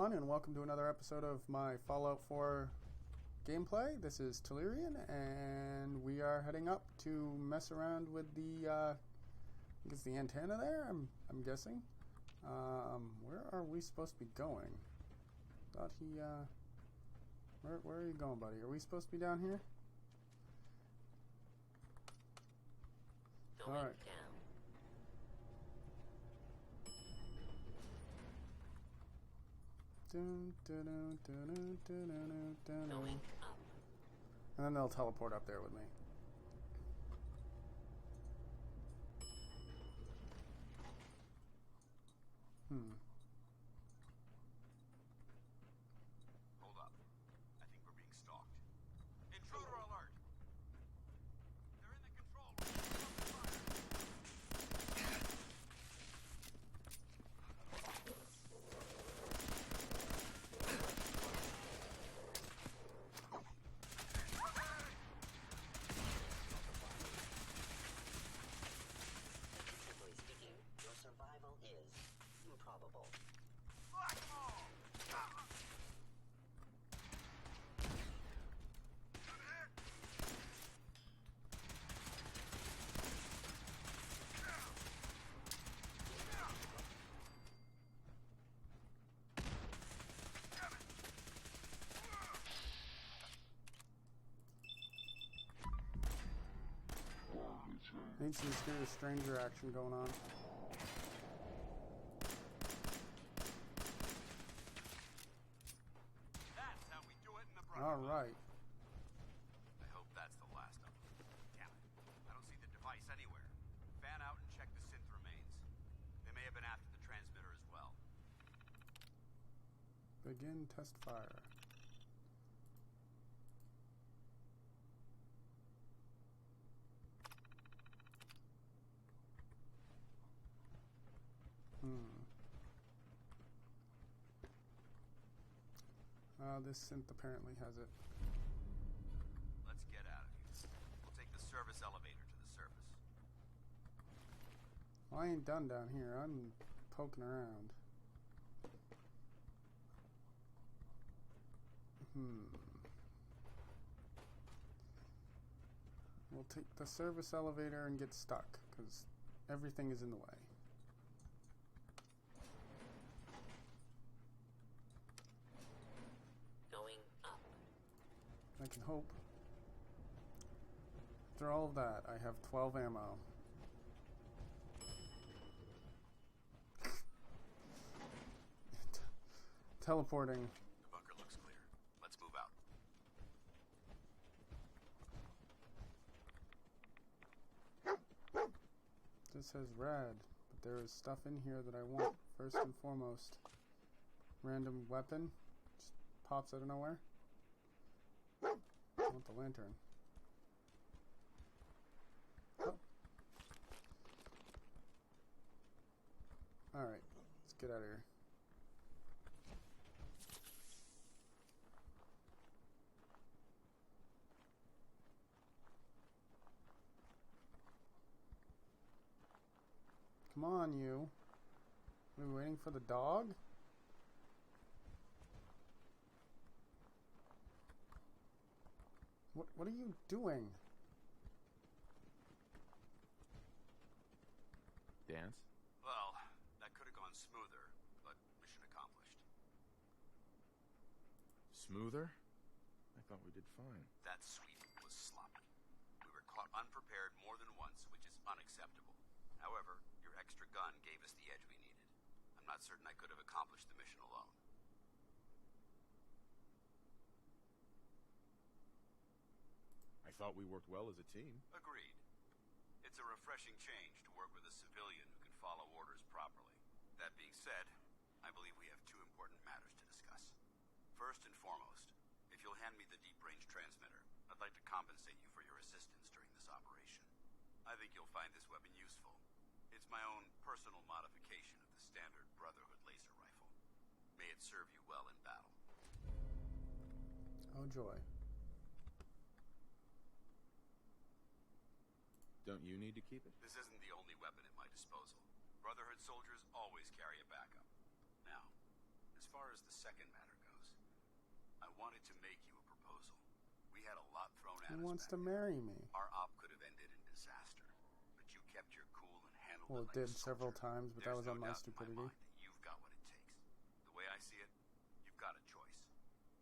everyone, and welcome to another episode of my Fallout 4 gameplay. This is Telerian, and we are heading up to mess around with the, I guess the antenna there, I'm guessing. Where are we supposed to be going? Thought he, where are you going, buddy? Are we supposed to be down here? Alright. And then they'll teleport up there with me. Hold up. I think we're being stalked. Intruder alert! They're in the control Statistically speaking, your survival is improbable. Need some serious stranger action going on. That's how we do it in the Alright. I hope that's the last of them. Damn it. I don't see the device anywhere. Fan out and check the synth remains. They may have been after the transmitter as well. Begin test fire. This synth apparently has it. Let's get out of here. We'll take the service elevator to the surface. Well, I ain't done down here. I'm poking around. We'll take the service elevator and get stuck, because everything is in the way. Going up. I can hope. After all of that, I have 12 ammo. Teleporting. The bunker looks clear. Let's move out. This says rad, but there is stuff in here that I want first and foremost. Random weapon just pops out of nowhere. I want the lantern. Oh. Alright, let's get out of here. Come on, you. Are we waiting for the dog? What are you doing? Dance? Well, that could have gone smoother, but mission accomplished. Smoother? I thought we did fine. That sweep was sloppy. We were caught unprepared more than once, which is unacceptable. However, your extra gun gave us the edge we needed. I'm not certain I could have accomplished the mission alone. I thought we worked well as a team. Agreed. It's a refreshing change to work with a civilian who can follow orders properly. That being said, I believe we have two important matters to discuss. First and foremost, if you'll hand me the deep-range transmitter, I'd like to compensate you for your assistance during this operation. I think you'll find this weapon useful. It's my own personal modification of the standard Brotherhood laser rifle. May it serve you well in battle. Oh joy. Don't you need to keep it? This isn't the only weapon at my disposal. Brotherhood soldiers always carry a backup. Now, as far as the second matter goes, I wanted to make you a proposal. We had a lot thrown at He us wants back to then. marry me. Our op could have ended in disaster, but you kept your cool and handled Well, it it like did a several soldier. times, but that There's was on no my doubt in stupidity. mind that you've got what it takes. The way I see it, you've got a choice.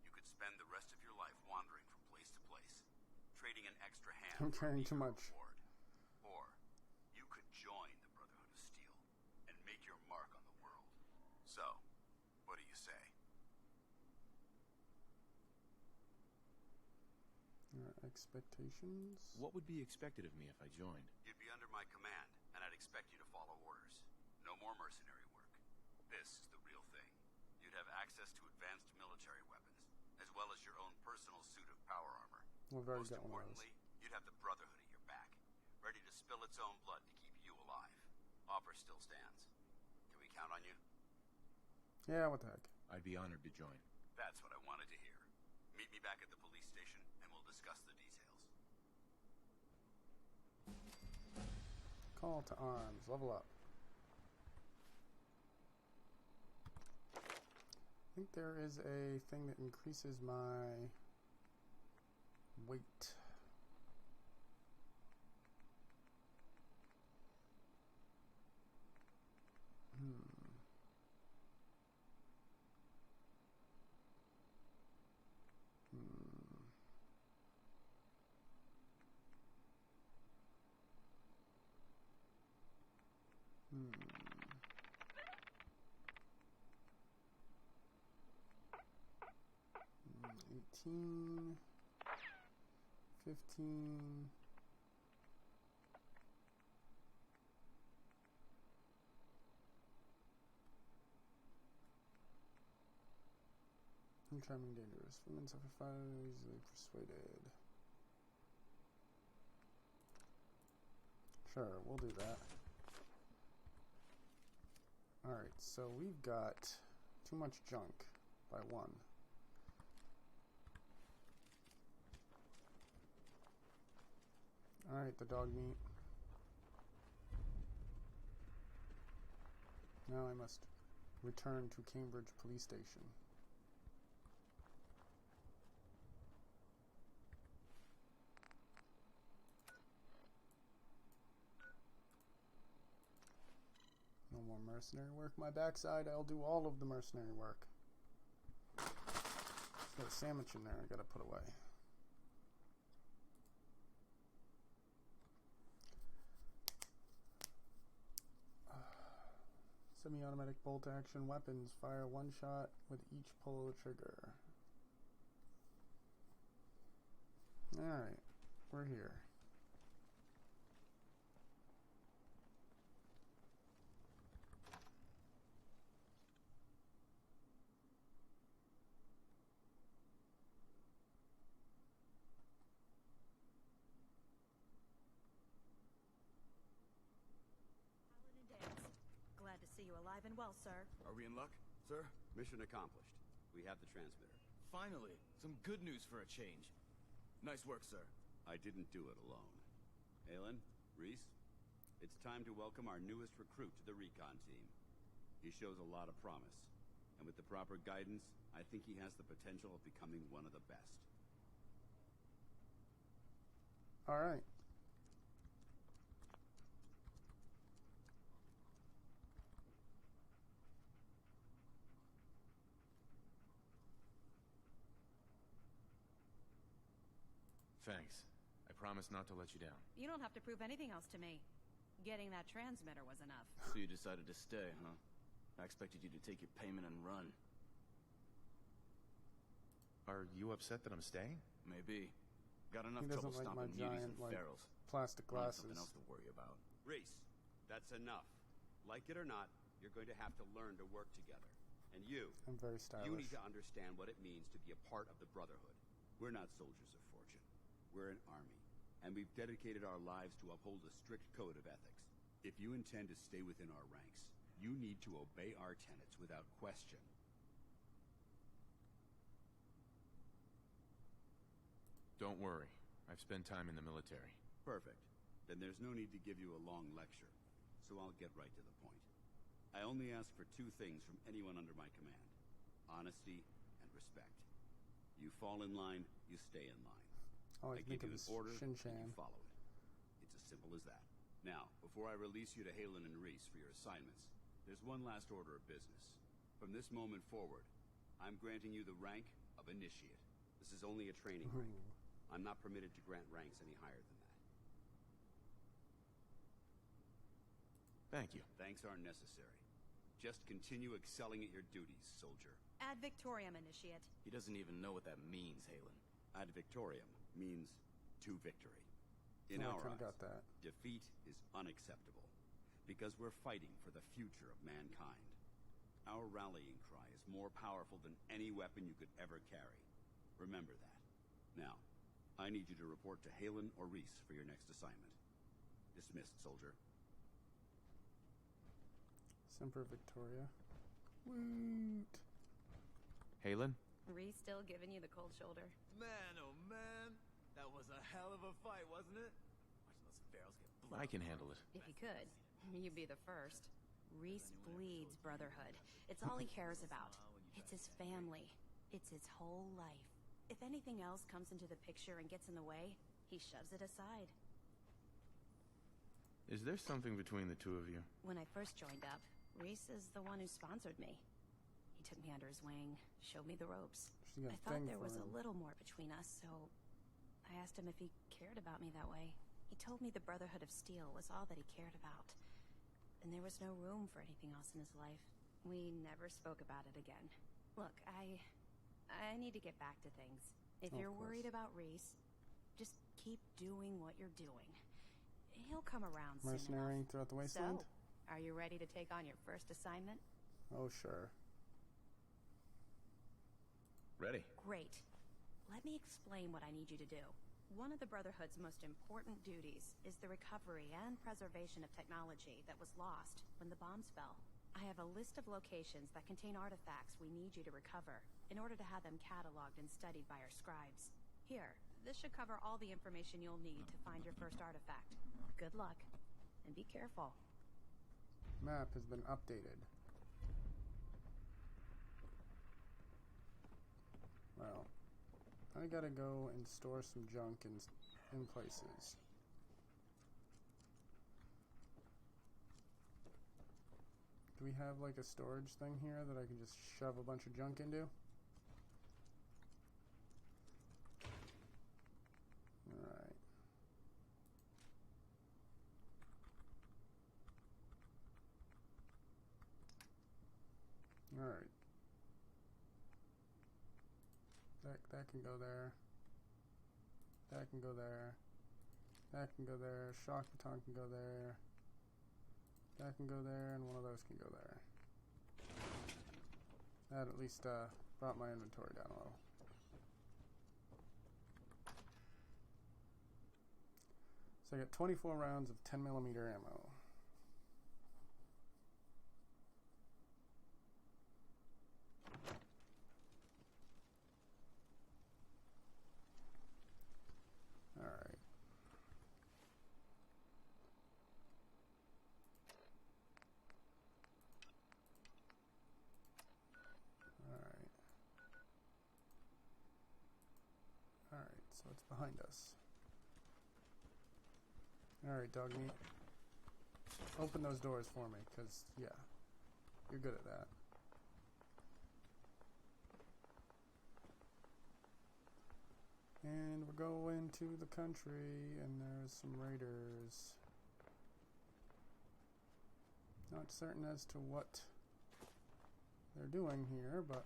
You could spend the rest of your life wandering from place to place, trading an extra hand I'm for a carrying too meager much. reward. Or you could join the Brotherhood of Steel and make your mark on the world. So, what do you say? Expectations? What would be expected of me if I joined? You'd be under my command, and I'd expect you to follow orders. No more mercenary work. This is the real thing. You'd have access to advanced military weapons, as well as your own personal suit of power armor. We've already Most got one of importantly, you'd have the Brotherhood at your back, ready to spill its own blood to keep you alive. Offer still stands. Can we count on you? Yeah, what the heck. I'd be honored to join. That's what I wanted to hear. Meet me back at the police station, and we'll discuss the details. Call to arms. Level up. I think there is a thing that increases my weight. Hmm. 18, 15. Charming, dangerous. Women suffer fire, easily persuaded. Sure, we'll do that. Alright, so we've got too much junk by one. Alright, the dog meat. Now I must return to Cambridge Police Station. No more mercenary work. My backside, I'll do all of the mercenary work. Got a sandwich in there I gotta put away. Semi-automatic bolt-action weapons fire one shot with each pull of the trigger. Alright, we're here. Glad to see you alive and well, sir. Are we in luck, sir? Mission accomplished. We have the transmitter. Finally, some good news for a change. Nice work, sir. I didn't do it alone. Aylin, Reese, it's time to welcome our newest recruit to the recon team. He shows a lot of promise, and with the proper guidance, I think he has the potential of becoming one of the best. Alright. Thanks. I promise not to let you down. You don't have to prove anything else to me. Getting that transmitter was enough. So you decided to stay, huh? I expected you to take your payment and run. Are you upset that I'm staying? Maybe. Got enough He doesn't trouble like my stomping muties giant, and like, ferals. plastic I'll have something glasses. else to worry about. Reese, that's enough. Like it or not, you're going to have to learn to work together. And you, I'm very you stylish. need to understand what it means to be a part of the Brotherhood. We're not soldiers of fortune. We're an army, and we've dedicated our lives to uphold a strict code of ethics. If you intend to stay within our ranks, you need to obey our tenets without question. Don't worry. I've spent time in the military. Perfect. Then there's no need to give you a long lecture, so I'll get right to the point. I only ask for two things from anyone under my command. honesty and respect. You fall in line, you stay in line. Always I give think of you an this order, and you Shin-Chan. follow it. It's as simple as that. Now, before I release you to Halen and Reese for your assignments, there's one last order of business. From this moment forward, I'm granting you the rank of Initiate. This is only a training rank. I'm not permitted to grant ranks any higher than that. Thank you. Thanks aren't necessary. Just continue excelling at your duties, soldier. Ad Victoriam, Initiate. He doesn't even know what that means, Halen. Ad Victoriam means to victory. In I our kinda eyes, got that. defeat is unacceptable because we're fighting for the future of mankind. Our rallying cry is more powerful than any weapon you could ever carry. Remember that. Now, I need you to report to Halen or Reese for your next assignment. Dismissed, soldier. Semper Victoria. Woot! Halen? Reese still giving you the cold shoulder. Man, oh man. That was a hell of a fight, wasn't it? Watching those barrels get blown. I can handle it. If you could, you'd be the first. Reese bleeds brotherhood. It's all he cares about. It's his family. It's his whole life. If anything else comes into the picture and gets in the way, he shoves it aside. Is there something between the two of you? When I first joined up, Reese is the one who sponsored me. He took me under his wing, showed me the ropes. She's got I a thought thing there for was a him. little more between us, so I asked him if he cared about me that way. He told me the Brotherhood of Steel was all that he cared about, and there was no room for anything else in his life. We never spoke about it again. Look, I need to get back to things. If Of you're course. worried about Reese, just keep doing what you're doing. He'll come around soon Mercenary enough. throughout the wasteland? So, are you ready to take on your first assignment? Oh, sure. Ready. Great. Let me explain what I need you to do. One of the Brotherhood's most important duties is the recovery and preservation of technology that was lost when the bombs fell. I have a list of locations that contain artifacts we need you to recover in order to have them cataloged and studied by our scribes. Here, this should cover all the information you'll need to find your first artifact. Good luck, and be careful. Map has been updated. Well, I gotta go and store some junk in places. Do we have like a storage thing here that I can just shove a bunch of junk into? Alright. Alright. That can go there. That can go there. That can go there. Shock baton can go there. That can go there, and one of those can go there. That at least brought my inventory down a little. So I got 24 rounds of 10mm ammo. Alright. Alright. Alright, so it's behind us. Alright, dog meat. Open those doors for me, because, yeah, you're good at that. And we're going to the country, and there's some raiders. Not certain as to what they're doing here, but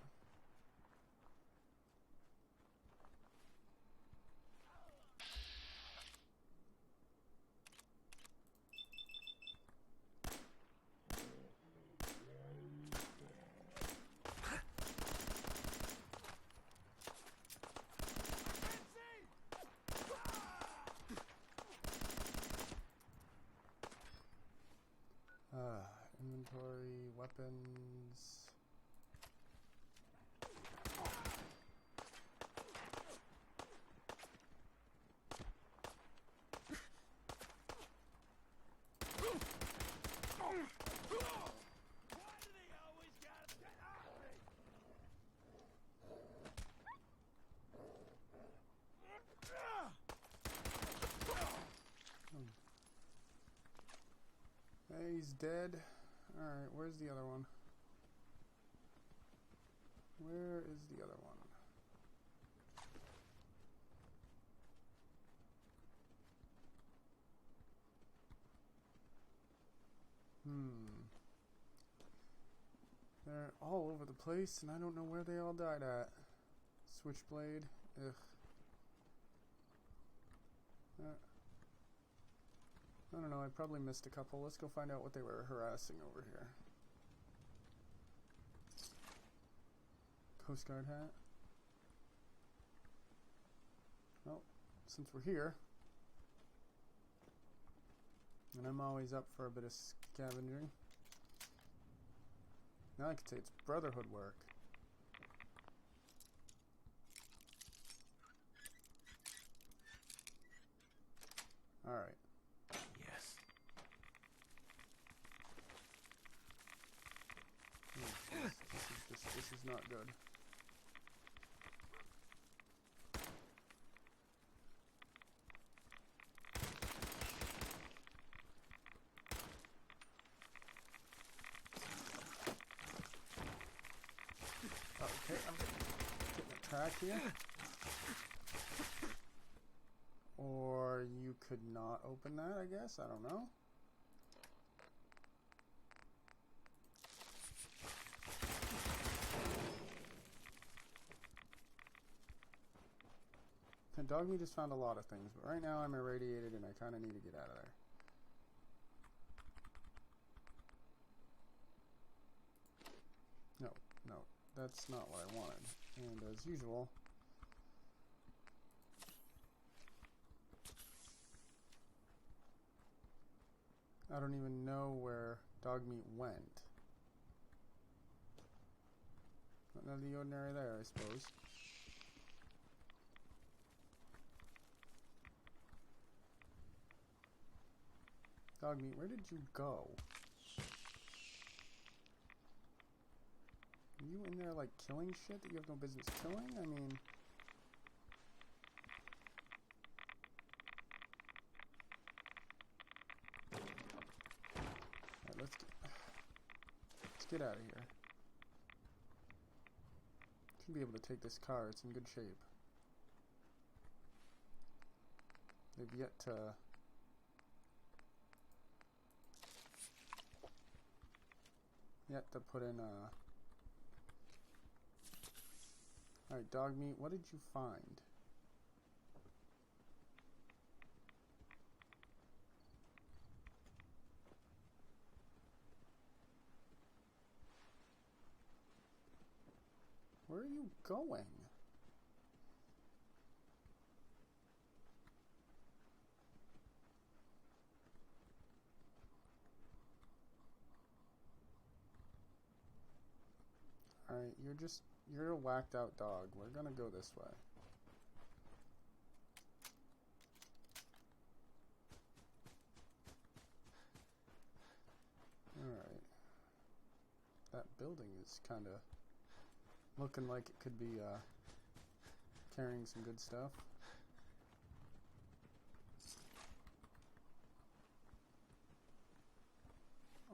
inventory, weapons. He's dead. Alright, where's the other one? Where is the other one? They're all over the place, and I don't know where they all died at. Switchblade. Ugh. I don't know, I probably missed a couple. Let's go find out what they were harassing over here. Coast Guard hat. Well, since we're here, and I'm always up for a bit of scavenging, now I could say it's Brotherhood work. Alright. Yes. This is not good. Okay, I'm getting a track here. Or you could not open that, I guess. I don't know. And dog meat has found a lot of things, but right now I'm irradiated and I kind of need to get out of there. No, that's not what I wanted. And as usual, I don't even know where dog meat went. None of the ordinary there, I suppose. Dog meat, where did you go? Are you in there like killing shit that you have no business killing? I mean... Alright, let's get out of here. Should be able to take this car, it's in good shape. They've yet to... put in a... Alright, dog meat, what did you find? Where are you going? Alright, you're a whacked out dog. We're gonna go this way. Alright. That building is kinda looking like it could be carrying some good stuff.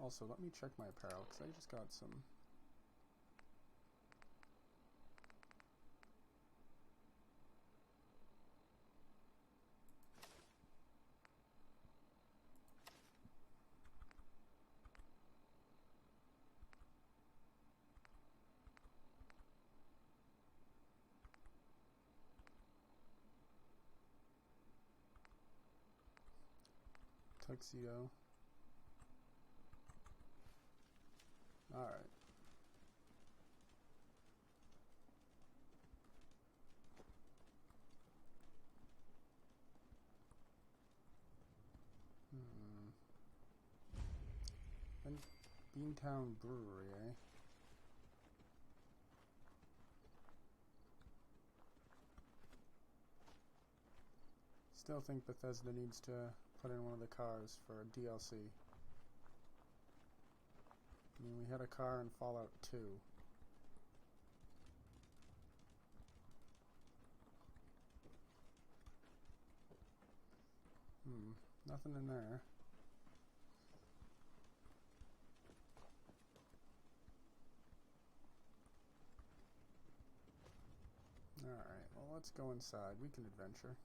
Also, let me check my apparel, because I just got some... tuxedo. Alright. And Beantown Brewery, eh? Still think Bethesda needs to put in one of the cars for a DLC. I mean, we had a car in Fallout 2. Nothing in there. let's go inside. We can adventure.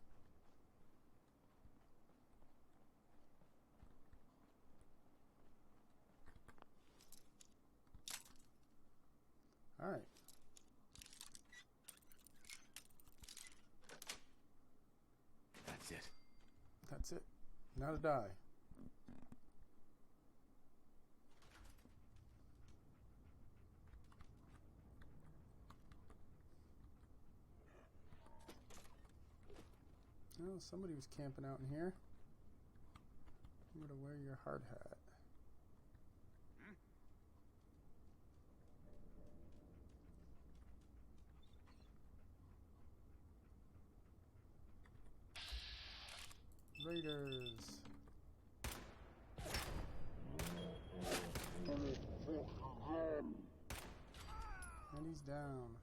Alright. That's it. That's it. Now to die. Oh, somebody was camping out in here. I'm gonna wear your hard hat. Raiders. And he's down.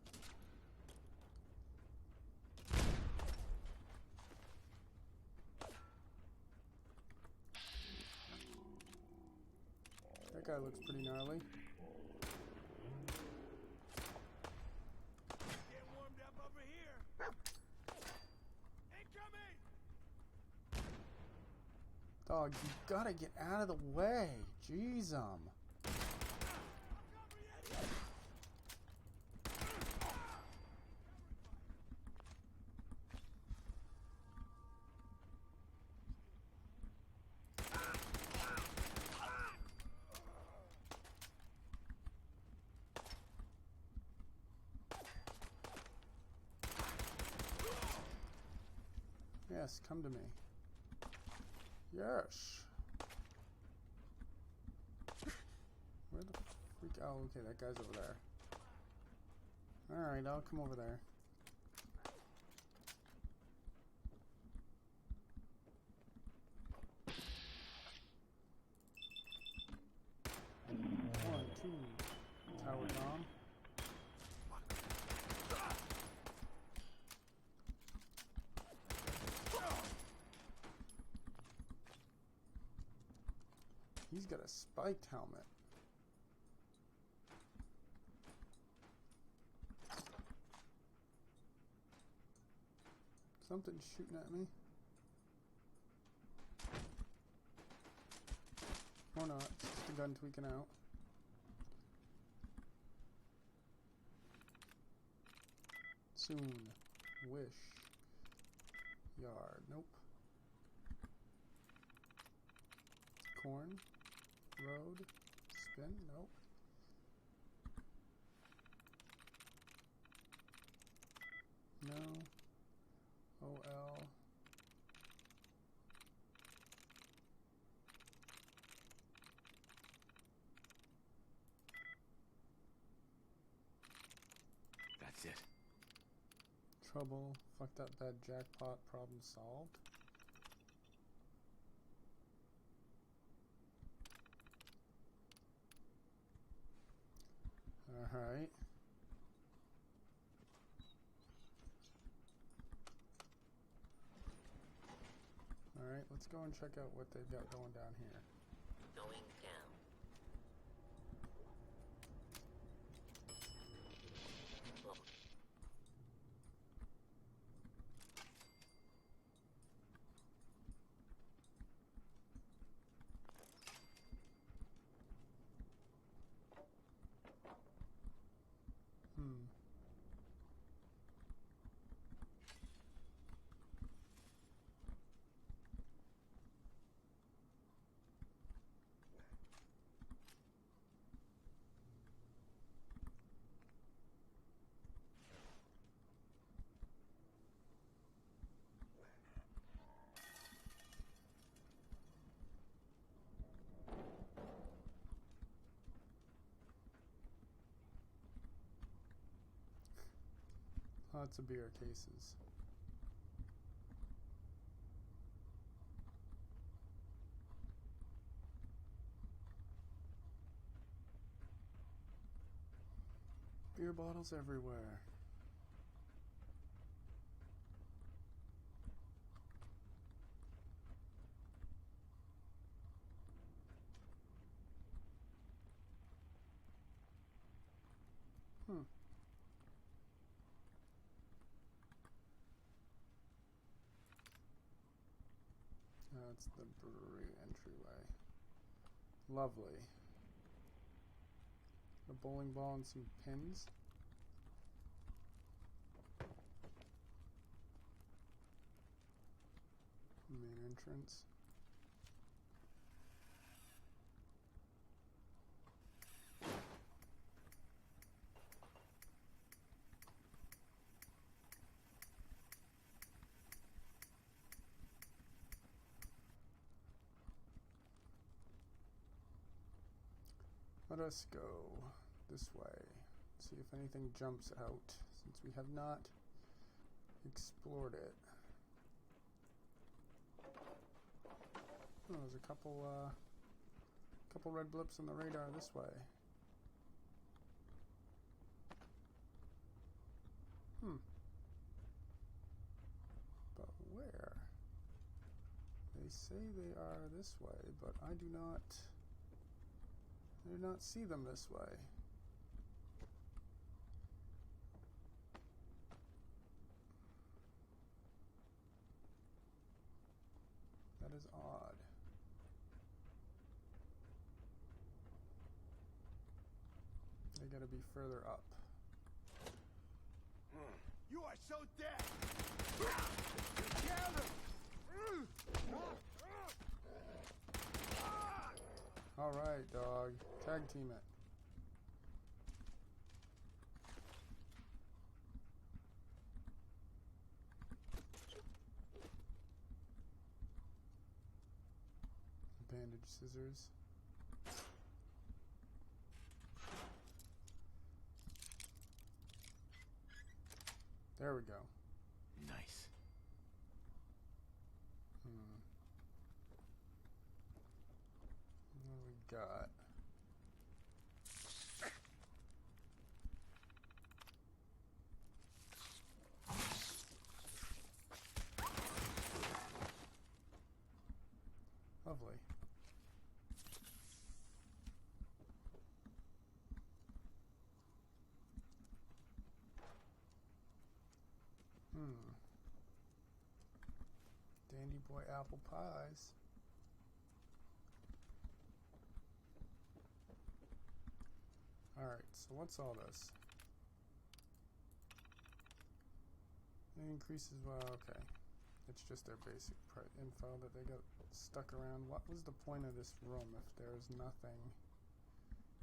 That guy looks pretty gnarly. Get warmed up over here. Incoming! Dog, you gotta get out of the way. Jeez, Yes, come to me. Yes. Where the freak? Oh, okay, that guy's over there. Alright, I'll come over there. One, two. Tower bomb. He's got a spiked helmet. Something's shooting at me. Or not. It's just a gun tweaking out. Soon. Wish. Yard. Nope. Corn. Road. Spin. Nope. No. OL. That's it. Trouble. Fucked up bad jackpot. Problem solved. Alright. Alright, let's go and check out what they've got going down here. Going down. Well, Lots of beer cases. Beer bottles everywhere. That's the brewery entryway. Lovely. A bowling ball and some pins. Main entrance. Let us go this way. See if anything jumps out, since we have not explored it. Oh, there's a couple red blips on the radar this way. But where? They say they are this way, but I do not see them this way. That is odd. They gotta be further up. You are so dead! Together! Alright, dog. Tag team it. Bandage scissors. There we go. Nice. What do we got? Lovely. Dandy boy apple pies. Alright, so what's all this? It increases, well, okay. It's just their basic info that they got stuck around. What was the point of this room if there's nothing?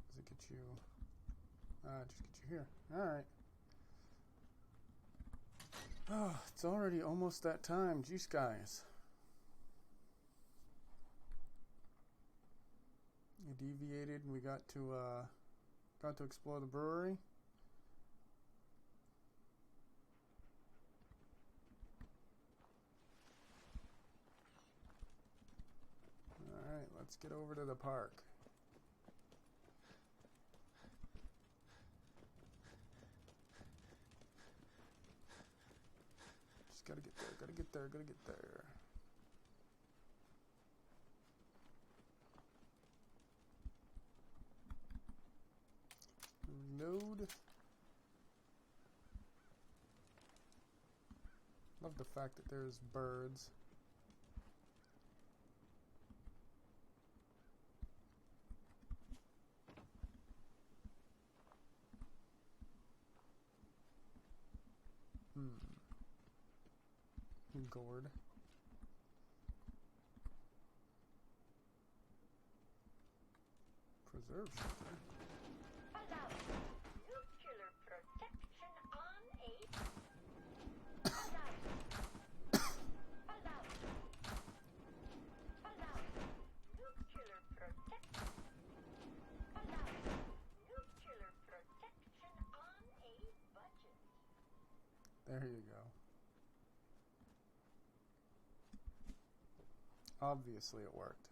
Does it get you? Just get you here. Alright. Oh, it's already almost that time. Jeez, guys. We deviated and we got to explore the brewery. Alright, let's get over to the park. Just gotta get there, gotta get there, gotta get there. Reload. Love the fact that there's birds. Gourd. Preserve sugar. Allow nuclear protection on a. Allow nuclear protection. Allow nuclear protection on a budget. There you go. Obviously it worked.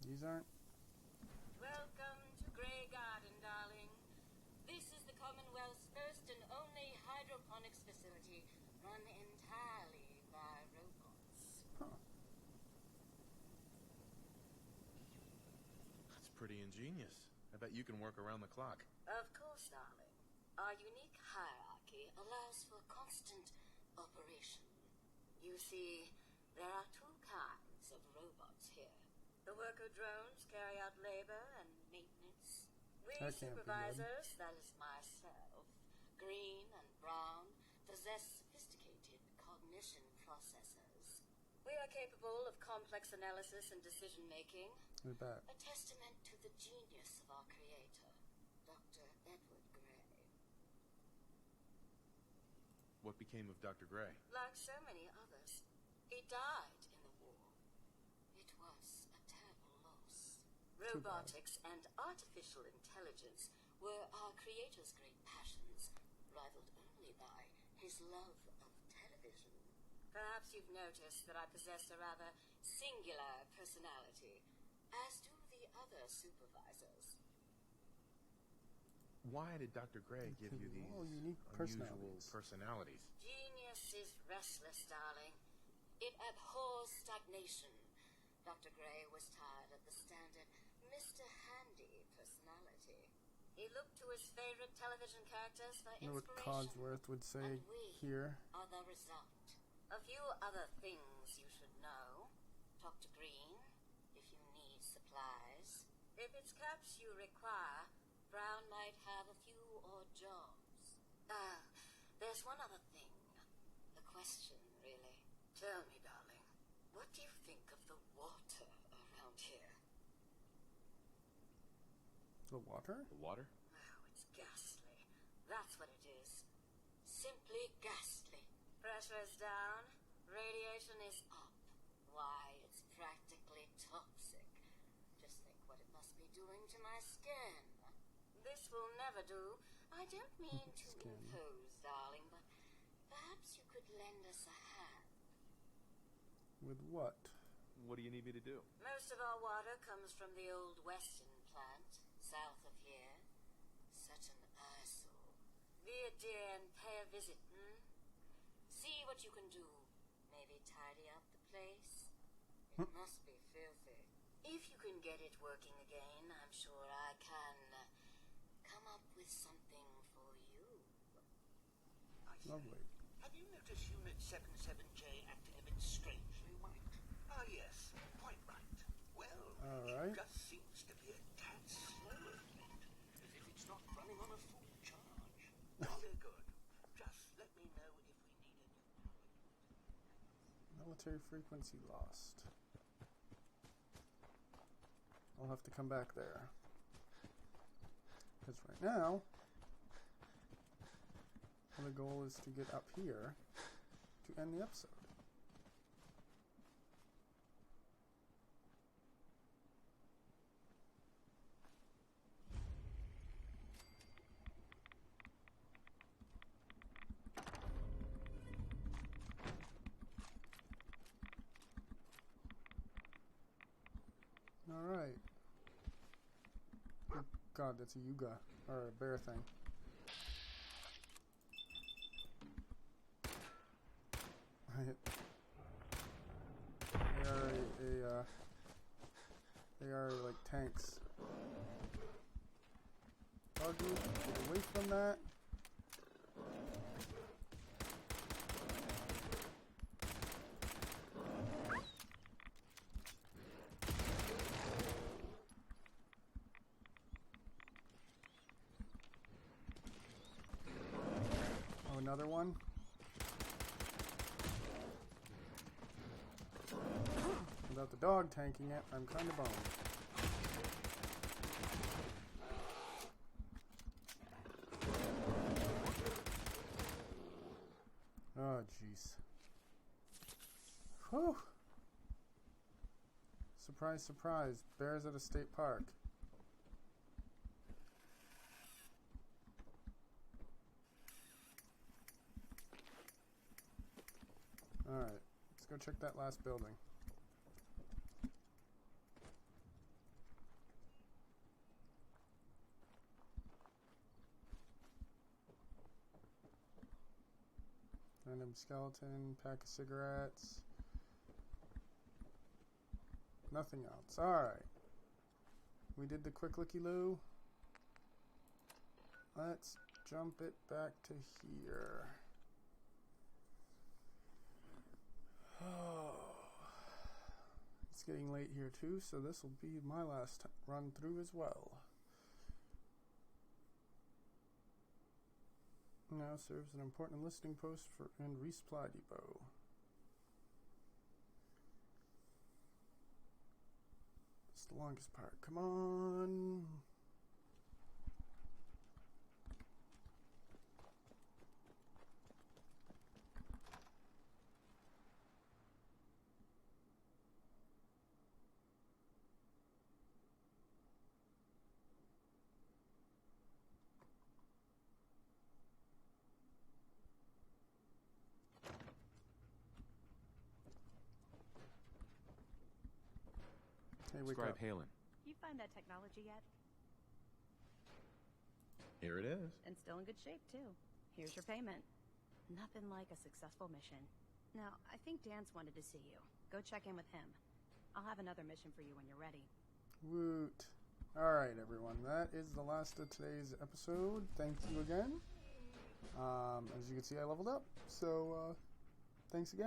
These aren't? Welcome to Grey Garden, darling. This is the Commonwealth's first and only hydroponics facility run entirely by robots. Huh. That's pretty ingenious. I bet you can work around the clock. Of course, darling. Our unique hierarchy allows for constant operation. You see, there are two kinds of robots here. The worker drones carry out labor and maintenance. We That can't be good. supervisors, that is myself, Green and Brown, possess sophisticated cognition processors. We are capable of complex analysis and decision-making, I bet. a testament to the genius of our creator, Dr. Edward Gray. What became of Dr. Gray? Like so many others, he died in the war. It was a terrible loss. Robotics and artificial intelligence were our creator's great passions, rivaled only by his love of television. Perhaps you've noticed that I possess a rather singular personality, as do the other supervisors. Why did Dr. Gray give you these All unique unusual personalities. personalities? Genius is restless, darling. It abhors stagnation. Dr. Gray was tired of the standard Mr. Handy personality. He looked to his favorite television characters for I wonder what inspiration. Codsworth would say And we here. are the result. A few other things you should know. Talk to Green if you need supplies. If it's caps you require, Brown might have a few odd jobs. There's one other thing. A question, really. Tell me, darling, what do you think of the water around here? The water? The water? Oh, it's ghastly. That's what it is. Simply ghastly. Pressure is down. Radiation is up. Why, it's practically toxic. Just think what it must be doing to my skin. This will never do. I don't mean to Skin. impose, darling, but perhaps you could lend us a hand. With what? What do you need me to do? Most of our water comes from the old Weston plant, south of here. Such an eyesore. Be a dear and pay a visit, See what you can do. Maybe tidy up the place. It must be filthy. If you can get it working again, I'm sure I can come up with something for you. Lovely. Have you noticed Unit 77J acting a bit strangely, White? Ah, yes, quite right. Well, Alright. it just seems to be a tad slower at late, as if it's not running on a full charge. Jolly good. Just let me know if we need any power. Military frequency lost. I'll have to come back there. Because right now, the goal is to get up here to end the episode. Alright. Oh God, that's a Yuga, or a bear thing. They are like tanks. Doggy, get away from that. Oh, another one. Without the dog tanking it, I'm kind of boned. Oh, jeez. Whew. Surprise, surprise. Bears at a state park. Alright, let's go check that last building. Random skeleton, pack of cigarettes. Nothing else. Alright. We did the quick looky-loo. Let's jump it back to here. Oh, it's getting late here too, so this will be my last run through as well. Now serves an important listing post for and resupply depot. It's the longest part. Come on. Hey, wake Scribe up. Halen. You find that technology yet? Here it is. And still in good shape, too. Here's your payment. Nothing like a successful mission. Now, I think Dan's wanted to see you. Go check in with him. I'll have another mission for you when you're ready. Woot. Alright, everyone. That is the last of today's episode. Thank you again. As you can see, I leveled up. So, thanks again.